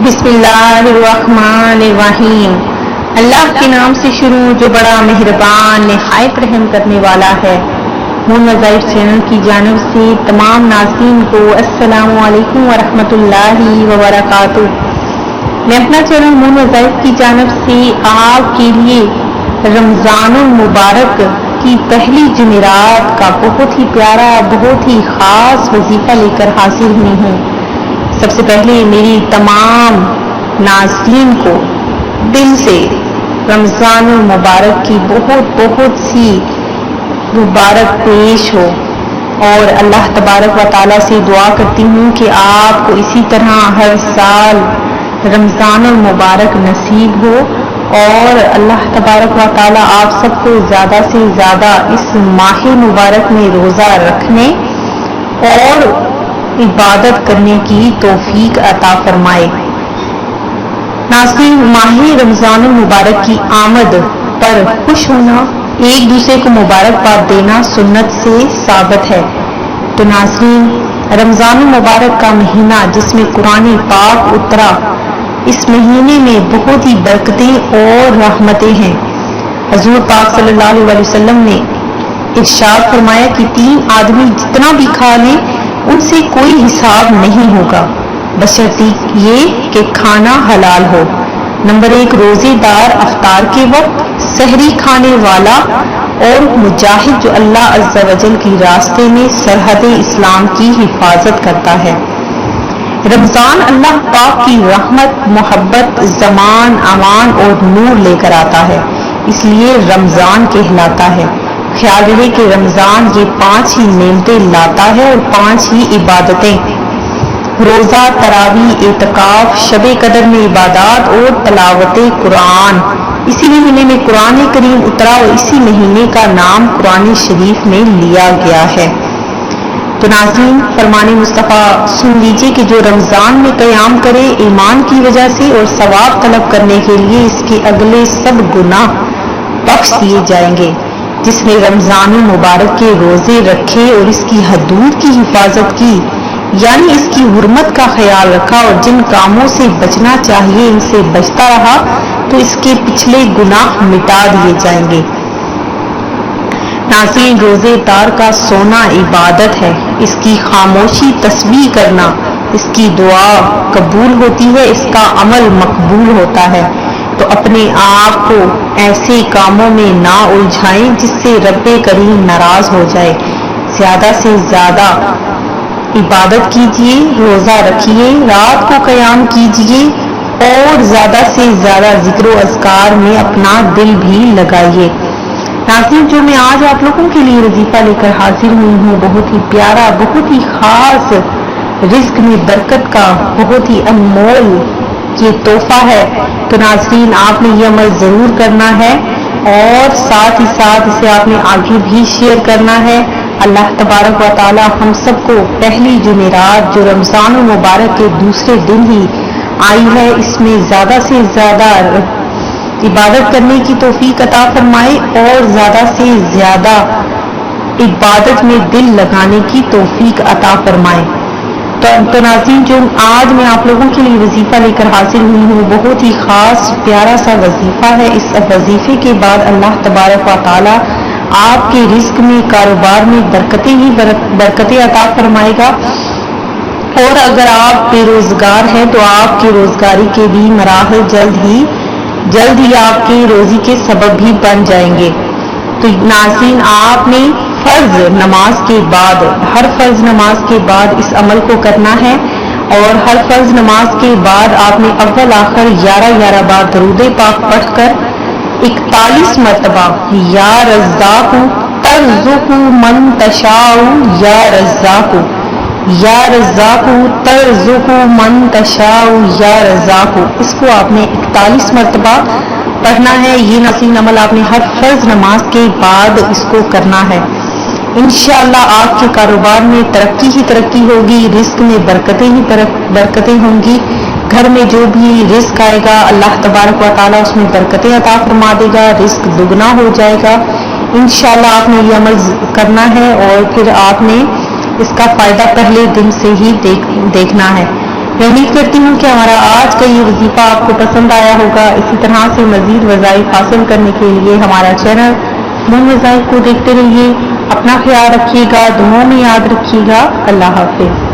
بسم اللہ الرحمن الرحیم۔ اللہ کے نام سے شروع جو بڑا مہربان نہایت رحم کرنے والا ہے۔ مون وظائف چینل کی جانب سے تمام ناظرین کو السلام علیکم ورحمۃ اللہ وبرکاتہ۔ میں اپنا چینل مون وظائف کی جانب سے آپ کے لیے رمضان المبارک کی پہلی جمعرات کا بہت ہی پیارا بہت ہی خاص وظیفہ لے کر حاضر ہوئی ہوں۔ سب سے پہلے میری تمام ناظرین کو دل سے رمضان المبارک کی بہت سی مبارک پیش ہو، اور اللہ تبارک و تعالیٰ سے دعا کرتی ہوں کہ آپ کو اسی طرح ہر سال رمضان المبارک نصیب ہو، اور اللہ تبارک و تعالیٰ آپ سب کو زیادہ سے زیادہ اس ماہ مبارک میں روزہ رکھنے اور عبادت کرنے کی توفیق عطا فرمائے۔ ناظرین، ماہ رمضان المبارک کی آمد پر خوش ہونا، ایک دوسرے کو مبارکباد دینا سنت سے ثابت ہے۔ تو ناظرین، رمضان المبارک کا مہینہ جس میں قرآن پاک اترا، اس مہینے میں بہت ہی برکتیں اور رحمتیں ہیں۔ حضور پاک صلی اللہ علیہ وسلم نے ارشاد فرمایا کہ 3 آدمی جتنا بھی کھا لیں ان سے کوئی حساب نہیں ہوگا، بشرطیے یہ کہ کھانا حلال ہو۔ نمبر 1، روزے دار افطار کے وقت، سحری کھانے والا، اور مجاہد جو اللہ عز و جل کی راستے میں سرحد اسلام کی حفاظت کرتا ہے۔ رمضان اللہ پاک کی رحمت، محبت، زمان، امان اور نور لے کر آتا ہے، اس لیے رمضان کہلاتا ہے۔ خیال رہے کہ رمضان یہ 5 ہی نعمتیں لاتا ہے اور 5 ہی عبادتیں، روزہ، تراویح، اعتکاف، شب قدر میں عبادات اور تلاوت قرآن۔ اسی مہینے میں قرآن کریم اترا اور اسی مہینے کا نام قرآن شریف میں لیا گیا ہے۔ تو ناظرین، فرمان مصطفیٰ سن لیجیے کہ جو رمضان میں قیام کرے ایمان کی وجہ سے اور ثواب طلب کرنے کے لیے، اس کے اگلے سب گناہ بخش دیے جائیں گے۔ جس نے رمضان المبارک کے روزے رکھے اور اس کی حدود کی حفاظت کی، یعنی اس کی حرمت کا خیال رکھا اور جن کاموں سے بچنا چاہیے ان سے بچتا رہا، تو اس کے پچھلے گناہ مٹا دیے جائیں گے۔ ناظرین، روزے دار کا سونا عبادت ہے، اس کی خاموشی تسبیح کرنا، اس کی دعا قبول ہوتی ہے، اس کا عمل مقبول ہوتا ہے۔ تو اپنے آپ کو ایسے کاموں میں نہ الجھائیں جس سے رب کریم ناراض ہو جائے۔ زیادہ سے زیادہ عبادت کیجیے، روزہ رکھیے، رات کو قیام کیجیے، اور زیادہ سے زیادہ ذکر و اذکار میں اپنا دل بھی لگائیے۔ ناظرین، جو میں آج آپ لوگوں کے لیے وظیفہ لے کر حاضر ہوئی ہوں، بہت ہی پیارا بہت ہی خاص، رزق میں برکت کا بہت ہی انمول یہ تحفہ ہے۔ تو ناظرین، آپ نے یہ عمل ضرور کرنا ہے، اور ساتھ ہی ساتھ اسے آپ نے آگے بھی شیئر کرنا ہے۔ اللہ تبارک و تعالی ہم سب کو پہلی جمعرات جو رمضان المبارک کے دوسرے دن ہی آئی ہے، اس میں زیادہ سے زیادہ عبادت کرنے کی توفیق عطا فرمائے، اور زیادہ سے زیادہ عبادت میں دل لگانے کی توفیق عطا فرمائے۔ تو ناظرین، جو آج میں آپ لوگوں کے لیے وظیفہ لے کر حاضر ہوئی ہوں، بہت ہی خاص پیارا سا وظیفہ ہے۔ اس وظیفے کے بعد اللہ تبارک و تعالی آپ کے رزق میں، کاروبار میں برکتیں عطا فرمائے گا، اور اگر آپ بے روزگار ہیں تو آپ کے روزگاری کے بھی مراحل جلد ہی آپ کے روزی کے سبب بھی بن جائیں گے۔ تو ناظرین، آپ نے فرض نماز کے بعد، ہر فرض نماز کے بعد اس عمل کو کرنا ہے، اور ہر فرض نماز کے بعد آپ نے اول آخر 11 بار درود پاک پڑھ کر 41 مرتبہ یا رزاق ترزق من تشاء یا رزاق، یا رزاق ترزق من تشاء یا رزاق، اس کو آپ نے 41 مرتبہ پڑھنا ہے۔ یہ ناظرین عمل آپ نے ہر فرض نماز کے بعد اس کو کرنا ہے۔ انشاءاللہ آپ کے کاروبار میں ترقی ہی ترقی ہوگی، رزق میں برکتیں ہی برکتیں ہوں گی۔ گھر میں جو بھی رزق آئے گا اللہ تبارک و تعالیٰ اس میں برکتیں عطا فرما دے گا، رزق دگنا ہو جائے گا۔ انشاءاللہ آپ نے یہ عمل کرنا ہے، اور پھر آپ نے اس کا فائدہ پہلے دن سے ہی دیکھنا ہے۔ میں امید کرتی ہوں کہ ہمارا آج کا یہ وظیفہ آپ کو پسند آیا ہوگا. اسی طرح سے مزید وظائف حاصل کرنے کے لیے ہمارا چینل مون وظائف کو دیکھتے رہیے. اپنا خیال رکھیے گا, دعاؤں میں یاد رکھیے گا. اللہ حافظ.